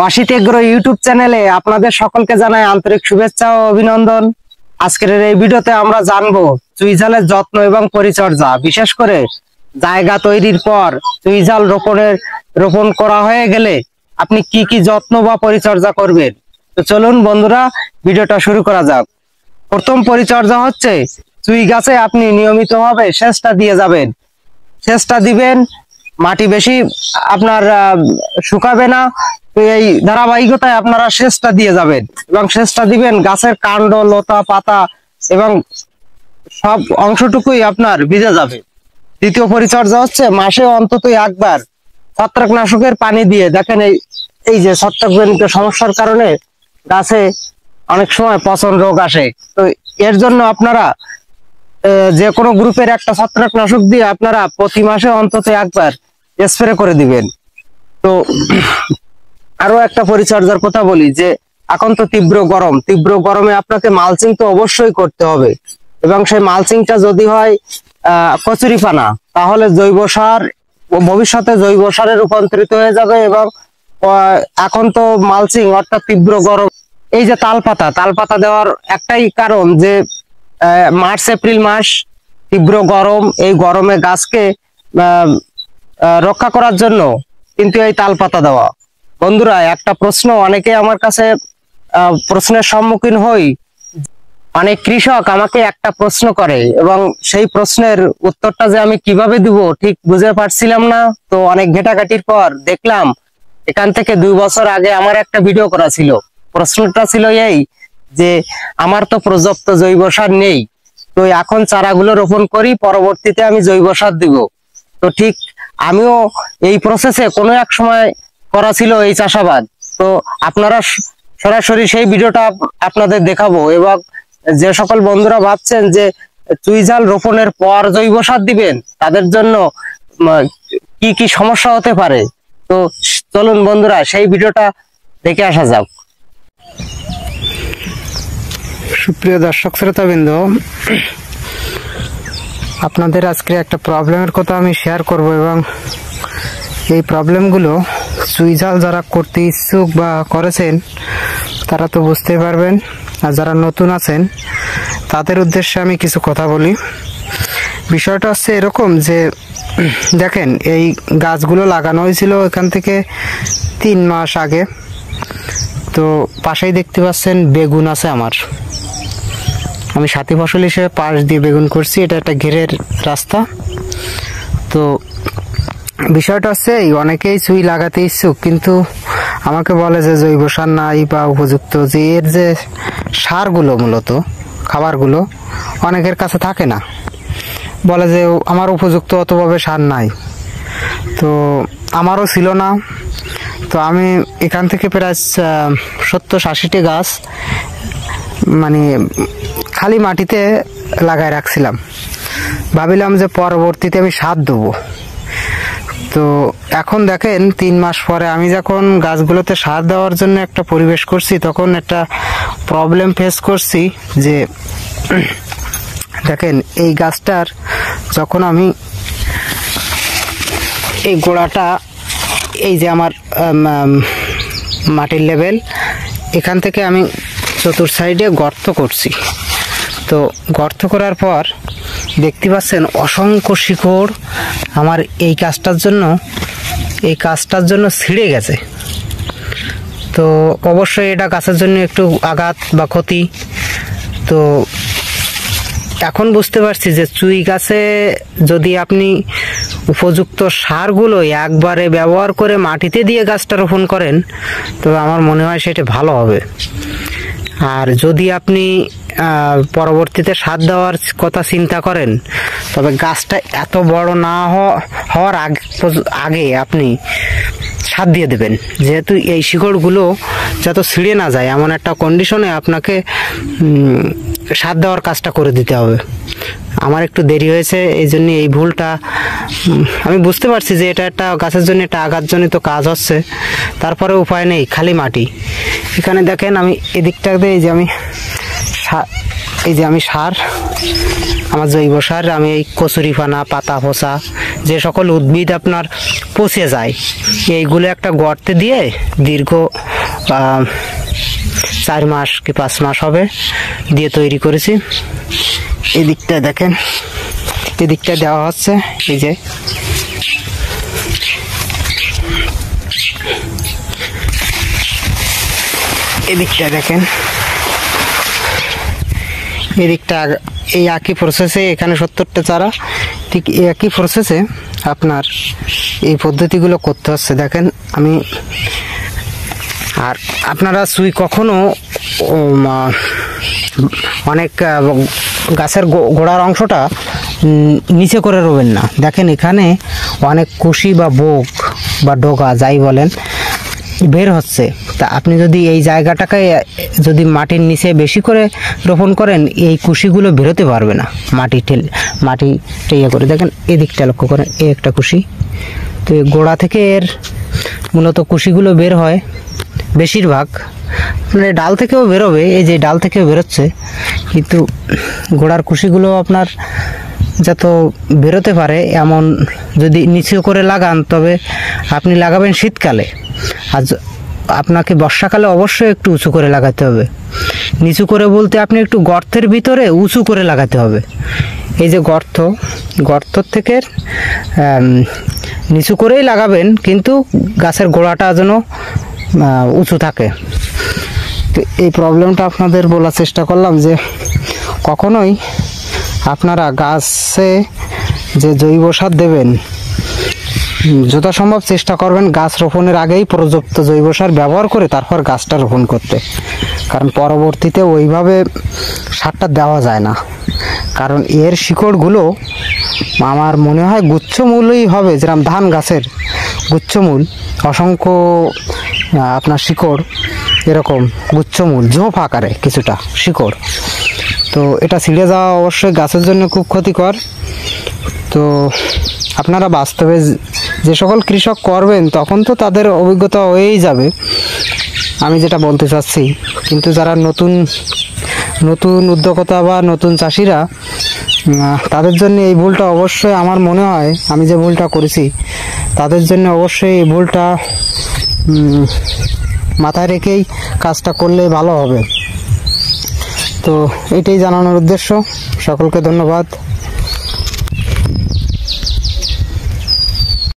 Asit agro YouTube চ্যানেলে আপনাদের সকলকে জানাই আন্তরিক শুভেচ্ছা ও অভিনন্দন। আজকের এই ভিডিওতে আমরা জানবো চুইঝালের যত্ন এবং পরিচর্যা, বিশেষ করে জায়গা তৈরির পর চুইঝাল রোপণ করা হয়ে গেলে আপনি কি কি যত্ন বা পরিচর্যা করবেন। তো চলুন বন্ধুরা, ভিডিওটা শুরু করা যাক। প্রথম পরিচর্যা হচ্ছে চুই গাছে আপনি নিয়মিতভাবে সেচটা দিয়ে যাবেন। সেচটা দিবেন, মাটি বেশি আপনার শুকাবে না, এই ধারাবাহিকতায় আপনারা সেচটা দিয়ে যাবেন এবং সেচটা দিবেন গাছের কাণ্ড, লতা, পাতা এবং সব অংশটুকুই আপনার ভিজে যাবে। দ্বিতীয় পরিচর্যা হচ্ছে মাসে অন্তত একবার ছত্রাকনাশকের পানি দিয়ে দেখেন। এই যে ছত্রাকজনিত সমস্যার কারণে গাছে অনেক সময় পচন রোগ আসে, তো এর জন্য আপনারা যে কোনো গ্রুপের একটা ছত্রাকনাশক দিয়ে আপনারা প্রতি মাসে অন্তত একবার স্প্রে করে দিবেন। তো আরো একটা পরিচর্যার কথা বলি, যে এখন তো তীব্র গরমে আপনাকে মালচিং তো অবশ্যই করতে হবে, এবং সেই মালচিংটা যদি হয় কচুরিপানা, তাহলে জৈব সার ভবিষ্যতে জৈব সারে রূপান্তরিত হয়ে যাবে। এবং এখন তো মালচিং অর্থাৎ তীব্র গরম, এই যে তালপাতা দেওয়ার একটাই কারণ যে মার্চ এপ্রিল মাস তীব্র গরম, এই গরমে গাছকে রক্ষা করার জন্য কিন্তু এই তালপাতা দেওয়া। বন্ধুরা, একটা প্রশ্ন অনেকে আমার কাছে প্রশ্নের সম্মুখীন হই। অনেক কৃষক আমাকে একটা প্রশ্ন করে এবং সেই প্রশ্নের উত্তরটা যে আমি কিভাবে দিব ঠিক বুঝে পারছিলাম না। তো অনেক ঘেটাঘাটির পর দেখলাম এখান থেকে 2 বছর আগে আমার একটা ভিডিও করা ছিল। প্রশ্নটা ছিল এই যে আমার তো পর্যাপ্ত জৈব সার নেই, তো এখন চারাগুলো রোপণ করি, পরবর্তীতে আমি জৈব সার দিব। তো ঠিক আমিও এই প্রসেসে কোনো এক সময় করা ছিল এই চাষাবাদ। তো আপনারা সরাসরি সেই ভিডিওটা আপনাদের দেখাবো। এবং যে সকল বন্ধুরা ভাবছেন যে চুইঝাল রোপণের পর জৈব সার দিবেন, তাদের জন্য কি কি সমস্যা হতে পারে, তো চলুন বন্ধুরা সেই ভিডিওটা দেখে আসা যাক। সুপ্রিয় দর্শক শ্রোতাবৃন্দ, আপনাদের আজকে একটা প্রবলেমের কথা আমি শেয়ার করব, এবং এই প্রবলেমগুলো চুইঝাল যারা করতে ইচ্ছুক বা করেছেন তারা তো বুঝতেই পারবেন, আর যারা নতুন আছেন তাদের উদ্দেশ্যে আমি কিছু কথা বলি। বিষয়টা হচ্ছে এরকম যে দেখেন, এই গাছগুলো লাগানো হয়েছিল এখান থেকে 3 মাস আগে। তো পাশেই দেখতে পাচ্ছেন বেগুন আছে আমার, আমি সাথী ফসল হিসেবে পাশ দিয়ে বেগুন করছি, এটা একটা ঘেরের রাস্তা। তো বিষয়টা হচ্ছে এই, অনেকেই চুই লাগাতে ইচ্ছুক, কিন্তু আমাকে বলে যে জৈব সার নাই বা উপযুক্ত যে এর যে সারগুলো, মূলত খাবারগুলো অনেকের কাছে থাকে না, বলে যে আমার উপযুক্ত অতভাবে সার নাই। তো আমারও ছিল না। তো আমি এখান থেকে প্রায় 70-80টি গাছ মানে খালি মাটিতে লাগায় রাখছিলাম, ভাবিলাম যে পরবর্তীতে আমি সার দেবো। তো এখন দেখেন 3 মাস পরে আমি যখন গাছগুলোতে সার দেওয়ার জন্য একটা পরিবেশ করছি, তখন একটা প্রবলেম ফেস করছি। যে দেখেন, এই গাছটার যখন আমি এই গোড়াটা, এই যে আমার মাটির লেভেল, এখান থেকে আমি চতুর সাইডে গর্ত করছি। তো গর্ত করার পর দেখতে পাচ্ছেন অসংখ্য শিকড় আমার এই কাজটার জন্য ছিঁড়ে গেছে। তো অবশ্যই এটা গাছের জন্য একটু আঘাত বা ক্ষতি। তো এখন বুঝতে পারছি যে চুই গাছে যদি আপনি উপযুক্ত সারগুলো একবারে ব্যবহার করে মাটিতে দিয়ে গাছটা রোপণ করেন, তবে আমার মনে হয় সেটা ভালো হবে। আর যদি আপনি পরবর্তীতে সার দেওয়ার কথা চিন্তা করেন, তবে গাছটা এত বড় না হওয়ার আগে আপনি সার দিয়ে দেবেন, যেহেতু এই শিকড়গুলো যত ছিঁড়ে না যায় এমন একটা কন্ডিশনে আপনাকে সার দেওয়ার কাজটা করে দিতে হবে। আমার একটু দেরি হয়েছে, এই জন্য এই ভুলটা আমি বুঝতে পারছি যে এটা একটা গাছের জন্য একটা আঘাতজনিত কাজ হচ্ছে। তারপরে উপায় নেই, খালি মাটি। এখানে দেখেন আমি এদিকটাতে এই যে আমি সার, আমার জৈব সার, আমি এই কচুরিপানা, পাতা পচা যে সকল উদ্ভিদ আপনার পচে যায়, এইগুলো একটা গর্তে দিয়ে দীর্ঘ 4 মাস কি 5 মাস হবে দিয়ে তৈরি করেছি। এদিকটা দেখেন, এদিকটা দেওয়া হচ্ছে, এই যে এদিকটা দেখেন, এদিকটা এই একই প্রসেসে, এখানে 70টা চারা, ঠিক একই প্রসেসে আপনার এই পদ্ধতিগুলো করতে হচ্ছে। দেখেন আমি, আর আপনারা সুই কখনো অনেক গাছের গোড়ার অংশটা নিচে করে রোবেন না। দেখেন এখানে অনেক কুশি বা বোক বা ডগা যাই বলেন বের হচ্ছে। তা আপনি যদি এই জায়গাটাকে যদি মাটির নিচে বেশি করে রোপণ করেন, এই কুশিগুলো বেরোতে পারবে না। মাটিটা ইয়ে করে দেখেন, এদিকটা লক্ষ্য করেন, এই একটা কুশি, তো এই গোড়া থেকে এর মূলত কুশিগুলো বের হয় বেশিরভাগ। মানে ডাল থেকেও বেরোবে, এই যে ডাল থেকেও বেরোচ্ছে, কিন্তু গোড়ার কুশিগুলো আপনার যত বেরোতে পারে এমন যদি নিচু করে লাগান, তবে আপনি লাগাবেন শীতকালে, আর আপনাকে বর্ষাকালে অবশ্যই একটু উঁচু করে লাগাতে হবে। নিচু করে বলতে আপনি একটু গর্তের ভিতরে উঁচু করে লাগাতে হবে। এই যে গর্ত থেকে নিচু করেই লাগাবেন, কিন্তু গাছের গোড়াটা যেন উঁচু থাকে। তো এই প্রবলেমটা আপনাদের বলার চেষ্টা করলাম যে কখনোই আপনারা গাছে যে জৈব সার দেবেন, যথাসম্ভব চেষ্টা করবেন গাছ রোপণের আগেই পর্যাপ্ত জৈব সার ব্যবহার করে তারপর গাছটা রোপণ করতে, কারণ পরবর্তীতে ওইভাবে সারটা দেওয়া যায় না। কারণ এর শিকড়গুলো আমার মনে হয় গুচ্ছমূলই হবে, যেরকম ধান গাছের গুচ্ছমূল, অসংখ্য আপনার শিকড়, এরকম গুচ্ছমূল ঝোপ আকারে কিছুটা শিকড়। তো এটা ছিঁড়ে যাওয়া অবশ্যই গাছের জন্য খুব ক্ষতিকর। তো আপনারা বাস্তবে যে সকল কৃষক করবেন তখন তো তাদের অভিজ্ঞতা হয়েই যাবে, আমি যেটা বলতে চাচ্ছি। কিন্তু যারা নতুন উদ্যোক্তা বা নতুন চাষিরা, তাদের জন্য এই ভুলটা অবশ্যই, আমার মনে হয় আমি যে ভুলটা করেছি, তাদের জন্য অবশ্যই এই ভুলটা মাথায় রেখেই কাজটা করলে ভালো হবে। তো এটাই জানানোর উদ্দেশ্য। সকলকে ধন্যবাদ।